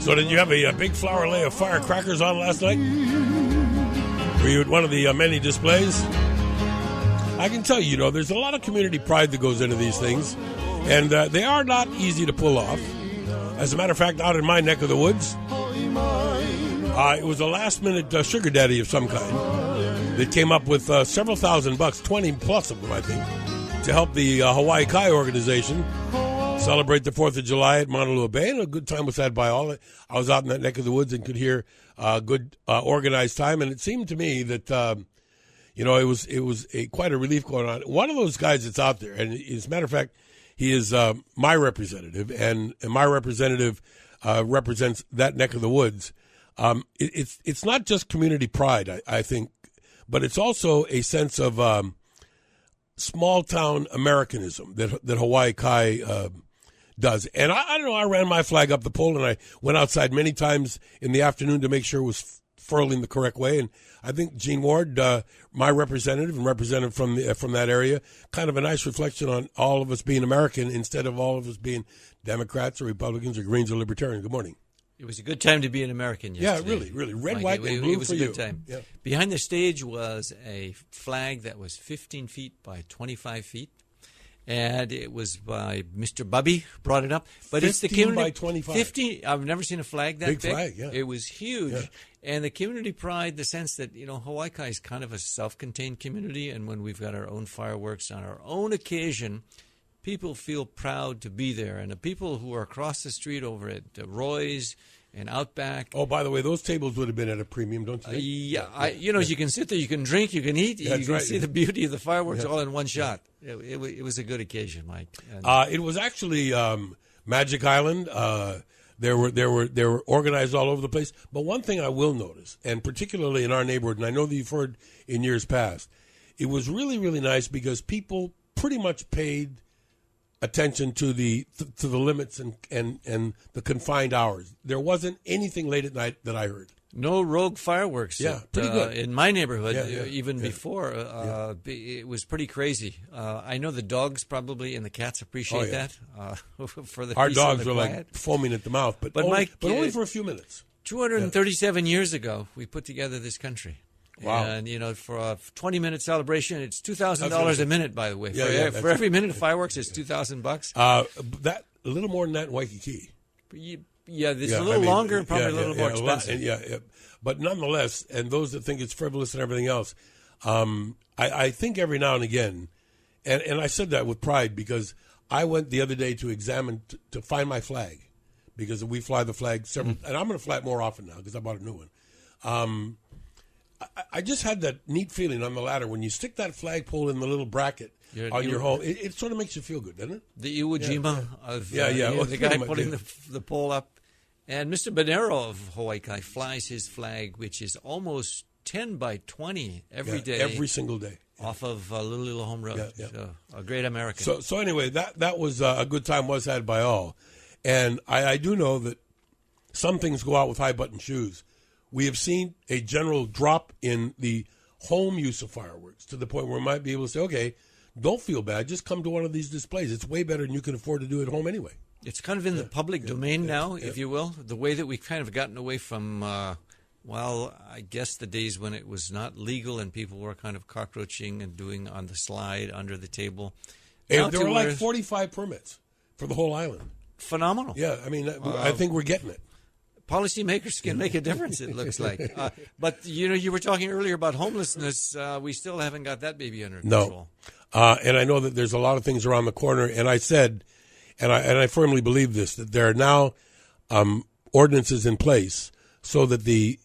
So did you have a big flower lay of firecrackers on last night? Were you at one of the many displays? I can tell you, there's a lot of community pride that goes into these things, and they are not easy to pull off. As a matter of fact, out in my neck of the woods, it was a last-minute sugar daddy of some kind that came up with several $1,000, 20 plus of them, I think, to help the Hawaii Kai organization celebrate the 4th of July at Mauna Loa Bay, and a good time was had by all. I was out in that neck of the woods and could hear a good organized time, and it seemed to me that it was quite a relief going on. One of those guys that's out there, and as a matter of fact, he is my representative, and my representative represents that neck of the woods. It's not just community pride, I think, but it's also a sense of small town Americanism that Hawaii Kai does. And I don't know, I ran my flag up the pole, and I went outside many times in the afternoon to make sure it was furling the correct way. And I think Gene Ward, my representative and representative from that area, kind of a nice reflection on all of us being American instead of all of us being Democrats or Republicans or Greens or Libertarians. Good morning. It was a good time to be an American yesterday. Yeah, really. Red, white, and blue. It was a good time. Yeah. Behind the stage was a flag that was 15 feet by 25 feet. And it was by Mr. Bubby brought it up. But it's the community. By 25. 15. I've never seen a flag that big. Big flag, yeah. It was huge. Yeah. And the community pride, the sense that, Hawaii Kai is kind of a self-contained community. And when we've got our own fireworks on our own occasion, people feel proud to be there. And the people who are across the street over at Roy's and Outback. Oh, by the way, those tables would have been at a premium, don't you think? You can sit there, you can drink, you can eat, you can right. see the beauty of the fireworks all in one shot. It was a good occasion, Mike. It was actually Magic Island. They were organized all over the place. But one thing I will notice, and particularly in our neighborhood, and I know that you've heard in years past, it was really, really nice because people pretty much paid attention to the limits and the confined hours. There wasn't anything late at night that I heard. No rogue fireworks. Yeah, pretty good. In my neighborhood, Yeah. before, it was pretty crazy. I know the dogs probably and the cats appreciate that. For the Our peace dogs and the were quiet. like foaming at the mouth, but Mike, only for a few minutes. 237 years ago, we put together this country. Wow. And, for a 20-minute celebration, it's $2,000 a minute, by the way. For every minute of fireworks, it's $2,000. That a little more than that in Waikiki. It's a little longer and probably a little more expensive. But nonetheless, and those that think it's frivolous and everything else, I think every now and again, and I said that with pride because I went the other day to examine, to find my flag, because we fly the flag several, and I'm going to fly it more often now because I bought a new one. I just had that neat feeling on the ladder when you stick that flagpole in the little bracket on your home. It sort of makes you feel good, doesn't it? The Iwo Jima of the guy putting the pole up. And Mr. Bonero of Hawaii Kai flies his flag, which is almost 10 by 20 every day. Every single day. Off of Little Home Road. Yeah. So, a great American. So anyway, that was a good time was had by all. And I do know that some things go out with high-button shoes. We have seen a general drop in the home use of fireworks to the point where we might be able to say, okay, don't feel bad. Just come to one of these displays. It's way better than you can afford to do at home anyway. It's kind of in the public domain now, if you will. The way that we've kind of gotten away from, I guess the days when it was not legal and people were kind of cockroaching and doing on the slide, under the table. There were like 45 permits for the whole island. Phenomenal. Yeah, I mean, I think we're getting it. Policymakers can make a difference, it looks like. But, you were talking earlier about homelessness. We still haven't got that baby under control. No. And I know that there's a lot of things around the corner. And I said, and I firmly believe this, that there are now ordinances in place so that the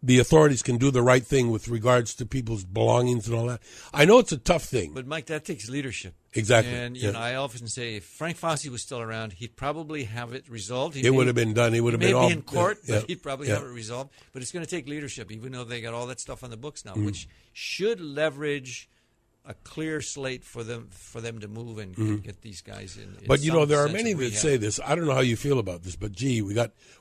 authorities can do the right thing with regards to people's belongings and all that. I know it's a tough thing. But, Mike, that takes leadership. Exactly. And, I often say if Frank Fossey was still around, he'd probably have it resolved. It would have been done. He would have been all... in court, but he'd probably have it resolved. But it's going to take leadership, even though they got all that stuff on the books now, which should leverage a clear slate for them to move and get these guys in. But there are many that say this. I don't know how you feel about this, but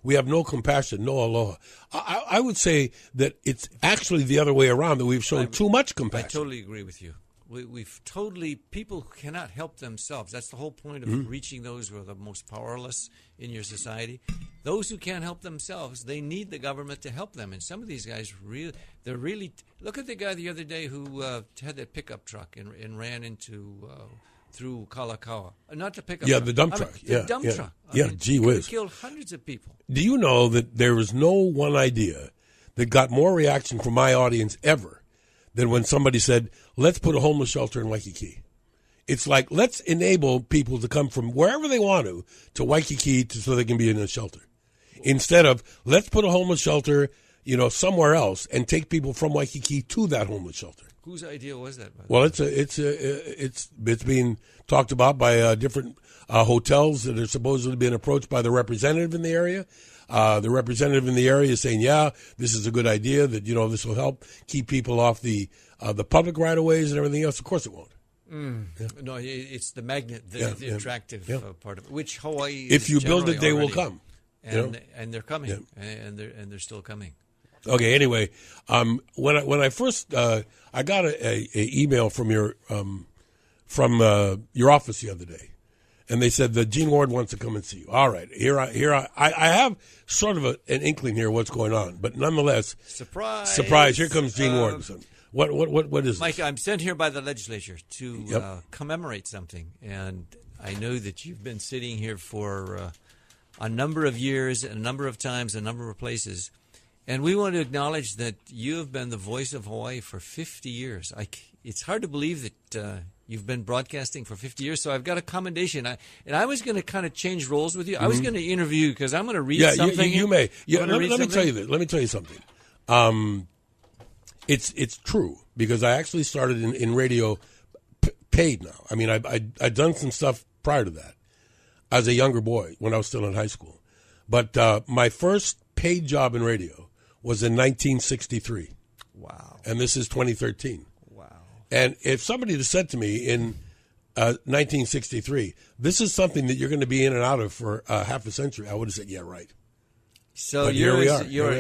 we have no compassion, no aloha. I would say that it's actually the other way around, that we've shown too much compassion. I totally agree with you. People cannot help themselves. That's the whole point of reaching those who are the most powerless in your society. those who can't help themselves, they need the government to help them. And some of these guys they're really. Look at the guy the other day who had that pickup truck and ran into through Kalakaua. Not the pickup. Yeah, truck. the dump truck. The dump truck. Gee whiz. It killed hundreds of people. Do you know that there was no one idea that got more reaction from my audience ever than when somebody said, "Let's put a homeless shelter in Waikiki." It's like, let's enable people to come from wherever they want to Waikiki so they can be in a shelter. Instead of, let's put a homeless shelter, somewhere else and take people from Waikiki to that homeless shelter. Whose idea was that? Well, it's being talked about by different hotels that are supposedly being approached by the representative in the area. The representative in the area is saying, yeah, this is a good idea, that, this will help keep people off the public right-of-ways and everything else. Of course it won't. Yeah. No, it's the magnet, the attractive part of it, which Hawaii. If you build it, they already, will come, and they're coming, and they're still coming. Okay. Anyway, when I first I got a email from your office the other day, and they said that Gene Ward wants to come and see you. All right, here I have sort of an inkling here what's going on, but nonetheless, surprise! Here comes Gene Ward. What is Mike? this? I'm sent here by the legislature to commemorate something, and I know that you've been sitting here for a number of years, a number of times, a number of places, and we want to acknowledge that you have been the voice of Hawaii for 50 years. It's hard to believe that you've been broadcasting for 50 years, so I've got a commendation. I was going to kind of change roles with you. I was going to interview you because I'm going to read something. You may. Yeah, let me tell you this. Let me tell you something. It's true, because I actually started in radio paid now. I mean, I'd done some stuff prior to that as a younger boy when I was still in high school. But my first paid job in radio was in 1963. Wow. And this is 2013. Wow. And if somebody had said to me in 1963, this is something that you're going to be in and out of for half a century, I would have said, yeah, right. So you're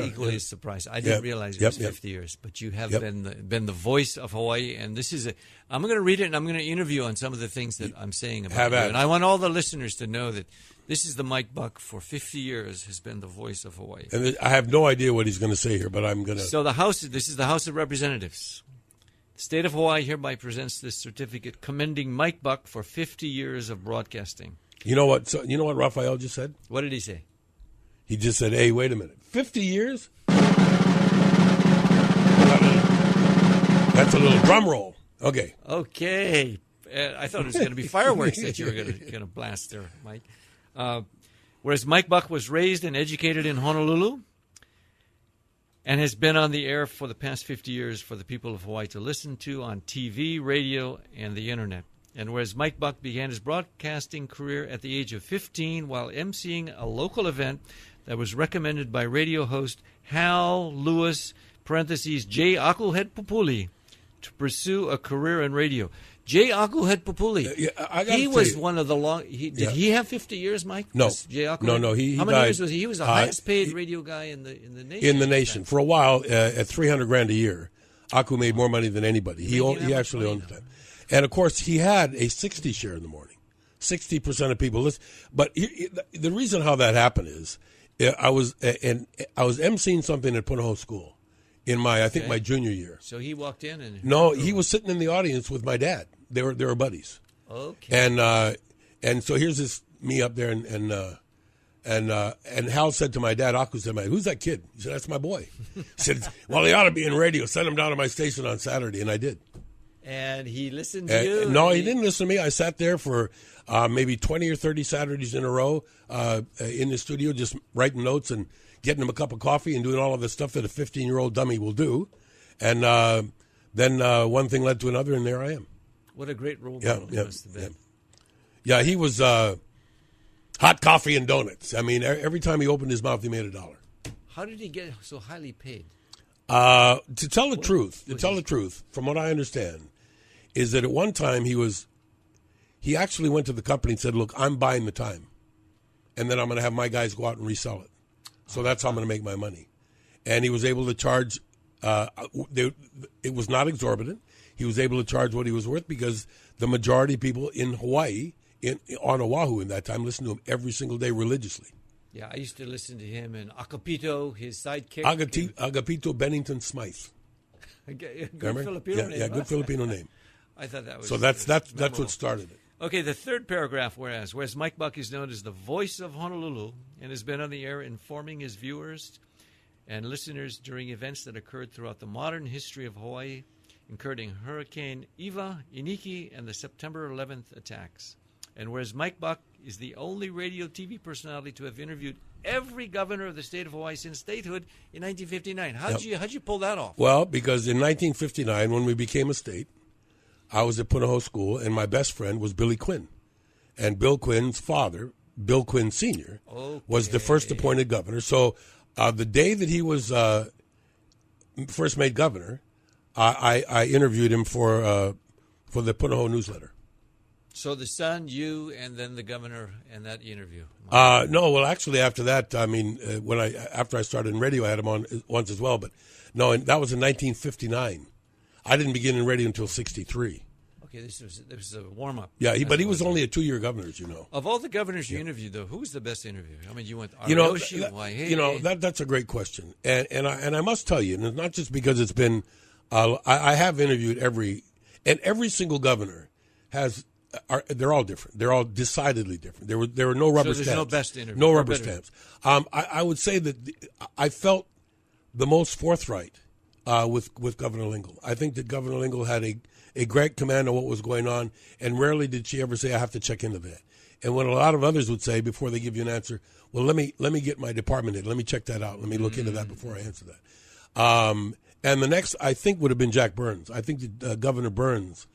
equally as surprised. I didn't realize it was 50 years, but you have been the voice of Hawaii, and this is I'm going to read it, and I'm going to interview on some of the things that I'm saying about you. And I want all the listeners to know that this is the Mike Buck for 50 years has been the voice of Hawaii. And I have no idea what he's going to say here, but I'm going to. So this is the House of Representatives. The state of Hawaii hereby presents this certificate commending Mike Buck for 50 years of broadcasting. You know what? You know what Raphael just said? What did he say? He just said, hey, wait a minute. 50 years? That's a little drum roll. Okay. Okay. I thought it was going to be fireworks that you were going to blast there, Mike. Whereas Mike Buck was raised and educated in Honolulu and has been on the air for the past 50 years for the people of Hawaii to listen to on TV, radio, and the Internet. And whereas Mike Buck began his broadcasting career at the age of 15 while emceeing a local event that was recommended by radio host Hal Lewis, J. Akuhead Pupuli, to pursue a career in radio. J. Akuhead Pupuli, he was one of the long. Did he have 50 years, Mike? No, No. He How many died, years was he? He was the highest paid radio guy in the nation. In the nation, for a while, at $300,000 a year, Aku made more money than anybody. He actually owned it. And of course, he had a 60 share in the morning. 60% of people listen. But the reason how that happened is, I was emceeing something at Punahou School in my junior year. So he walked in and he was sitting in the audience with my dad. They were buddies. Okay. And so here's this me up there and Hal said to my dad, Aku said, "Who's that kid?" He said, "That's my boy." He said, "Well, he ought to be in radio. Send him down to my station on Saturday," and I did. And he listened to you? No, he didn't listen to me. I sat there for maybe 20 or 30 Saturdays in a row in the studio, just writing notes and getting him a cup of coffee and doing all of the stuff that a 15-year-old dummy will do. And then one thing led to another, and there I am. What a great role model he must have been. Yeah, he was hot coffee and donuts. I mean, every time he opened his mouth, he made $1. How did he get so highly paid? To tell the truth, from what I understand, is that at one time he actually went to the company and said, "Look, I'm buying the time, and then I'm going to have my guys go out and resell it. So that's how I'm going to make my money." And he was able to charge. It was not exorbitant. He was able to charge what he was worth because the majority of people in Hawaii, on Oahu in that time, listened to him every single day religiously. Yeah, I used to listen to him and Agapito, his sidekick. Agapito Bennington Smythe. Good Remember? Filipino name. Yeah, good Filipino name. I thought that was So that's memorable. what started it. Okay, the third paragraph, whereas Mike Buck is known as the voice of Honolulu and has been on the air informing his viewers and listeners during events that occurred throughout the modern history of Hawaii, including Hurricane Iwa, Iniki, and the September 11th attacks. And whereas Mike Buck is the only radio TV personality to have interviewed every governor of the state of Hawaii since statehood in 1959. How'd you pull that off? Well, because in 1959, when we became a state, I was at Punahou School, and my best friend was Billy Quinn. And Bill Quinn's father, Bill Quinn Sr., was the first appointed governor. So the day that he was first made governor, I interviewed him for the Punahou newsletter. So the son, you, and then the governor, and that interview. No, well, actually, after that, I mean, after I started in radio, I had him on once as well. But no, and that was in 1959. I didn't begin in radio until '63. Okay, this was a warm up. Yeah, but he was only a 2-year governor, as you know. Of all the governors you interviewed, though, who was the best interview? I mean, you went Ariyoshi, that's a great question, and I must tell you, and it's not just because it's been. I have interviewed every single governor has. They're all different. They're all decidedly different. There were no rubber stamps. No best interview. No rubber stamps. I would say that I felt the most forthright with Governor Lingle. I think that Governor Lingle had a great command of what was going on, and rarely did she ever say, "I have to check into that." And when a lot of others would say before they give you an answer, "Well, let me get my department head. Let me check that out. Let me look into that before I answer that." And the next, I think, would have been Jack Burns. I think that Governor Burns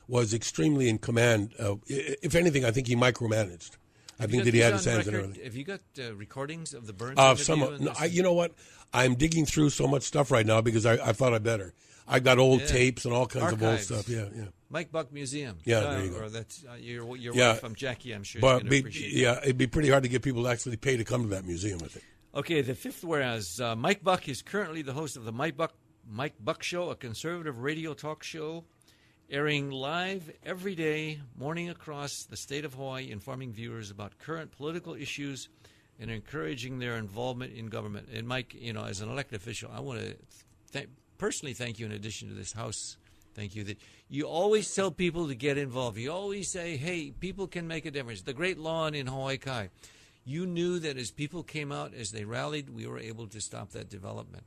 was extremely in command. If anything, I think he micromanaged. I think that he had his hands in everything. Have you got recordings of the Burns interview? You know what? I'm digging through so much stuff right now because I thought I better. I got old tapes and all kinds Archives. of old stuff. Yeah. Mike Buck Museum. Yeah, there you go. Or that's your wife from Jackie, I'm sure. But appreciate that. it'd be pretty hard to get people to actually pay to come to that museum, I think. Okay, the fifth whereas Mike Buck is currently the host of the Mike Buck Show, a conservative radio talk show airing live every day, morning across the state of Hawaii, informing viewers about current political issues and encouraging their involvement in government. And Mike, as an elected official, I want to personally thank you in addition to this House. Thank you that you always tell people to get involved. You always say, hey, people can make a difference. The great law in Hawaii Kai. You knew that as people came out, as they rallied, we were able to stop that development,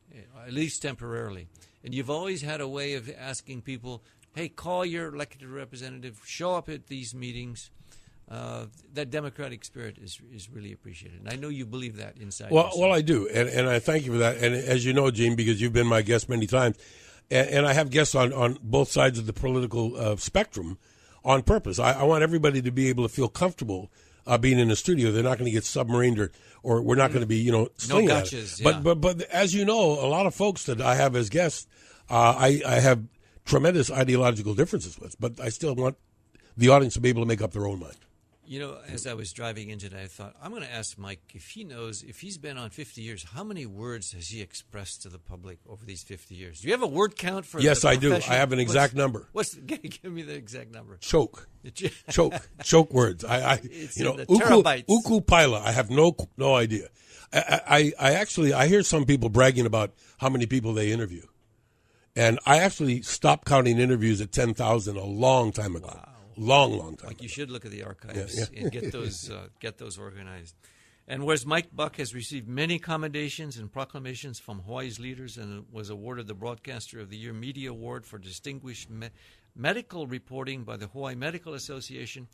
at least temporarily. And you've always had a way of asking people, hey, call your elected representative, show up at these meetings. That democratic spirit is really appreciated. And I know you believe that inside yourself. Well, I do. And I thank you for that. And as you know, Gene, because you've been my guest many times, and I have guests on both sides of the political spectrum on purpose. I want everybody to be able to feel comfortable being in the studio. They're not going to get submarined or we're not going to be, slinging no at it. gotchas, yeah. But as you know, a lot of folks that I have as guests, I have tremendous ideological differences with, but I still want the audience to be able to make up their own mind. As I was driving in today, I thought, I'm going to ask Mike if he knows, if he's been on 50 years, how many words has he expressed to the public over these 50 years? Do you have a word count for Yes, the I do. I profession? have an exact number. Give me the exact number. Choke words. It's in the terabytes. Uku paila. I have no idea. I hear some people bragging about how many people they interview. And I actually stopped counting interviews at 10,000 a long time ago. Wow. Long time ago. You should look at the archives and get those organized. And whereas Mike Buck has received many commendations and proclamations from Hawaii's leaders and was awarded the Broadcaster of the Year Media Award for distinguished medical reporting by the Hawaii Medical Association,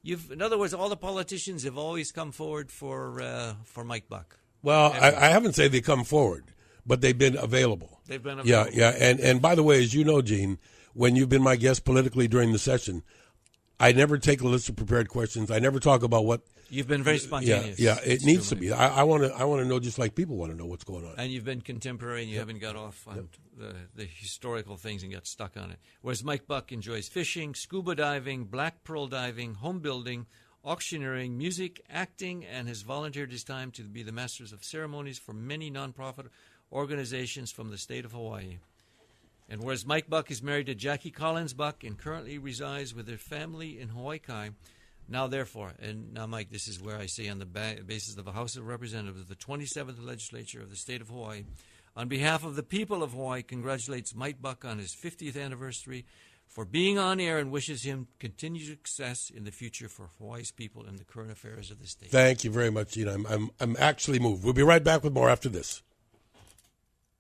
in other words, all the politicians have always come forward for Mike Buck. Well, I haven't said they come forward, but they've been available. They've been available. Yeah. And by the way, as you know, Gene, when you've been my guest politically during the session, I never take a list of prepared questions. I never talk about what. You've been very spontaneous. Yeah, it needs to be. I want to know just like people want to know what's going on. And you've been contemporary, and you haven't got off on the historical things and got stuck on it. Whereas Mike Buck enjoys fishing, scuba diving, black pearl diving, home building, auctioneering, music, acting, and has volunteered his time to be the masters of ceremonies for many nonprofit organizations from the state of Hawaii. And whereas Mike Buck is married to Jackie Collins Buck and currently resides with their family in Hawaii Kai, Now, therefore, and now, Mike, this is where I say on the basis of the House of Representatives, the 27th Legislature of the State of Hawaii, on behalf of the people of Hawaii, congratulates Mike Buck on his 50th anniversary for being on air and wishes him continued success in the future for Hawaii's people and the current affairs of the state. Thank you very much, Gina. I'm actually moved. We'll be right back with more after this.